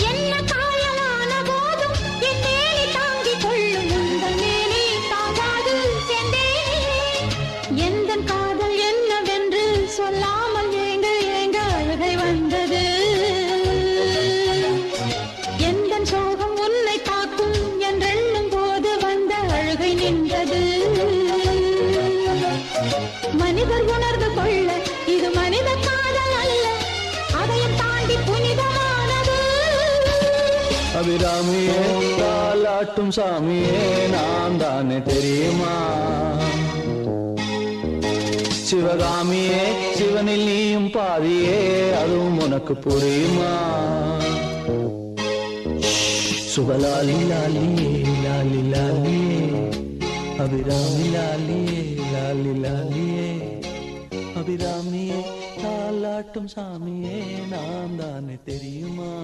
என்ன காயலான போதும் என் மேனி தாங்கிக் கொள்ளும் உங்கள் மேனி தாங்காது சென்றேனே. எந்தன் காதல் என்னவென்று சொல்லாமல் ஏங்க ஏங்க அழுகை வந்தது. எந்தன் சோகம் உன்னை தாக்கும் என்றெண்ணும் போது வந்த அழுகை நின்றது. மனிதர் உணர்ந்து கொள்ள இது மனித காதல் அல்ல, அதையும் தாண்டி புனிதமானது. அபிராமியே தாலாட்டும் சாமியே நான் தானே தெரியுமா? சிவகாமியே சிவனில் நீயும் பாதியே அதுவும் உனக்கு புரியுமா? சுபலாலி லாலியே லாலி லாலியே அபிராமி லாலியே லாலி லாலியே அபிராமியே தாலாட்டும் சாமியே நான் தானே தெரியுமா?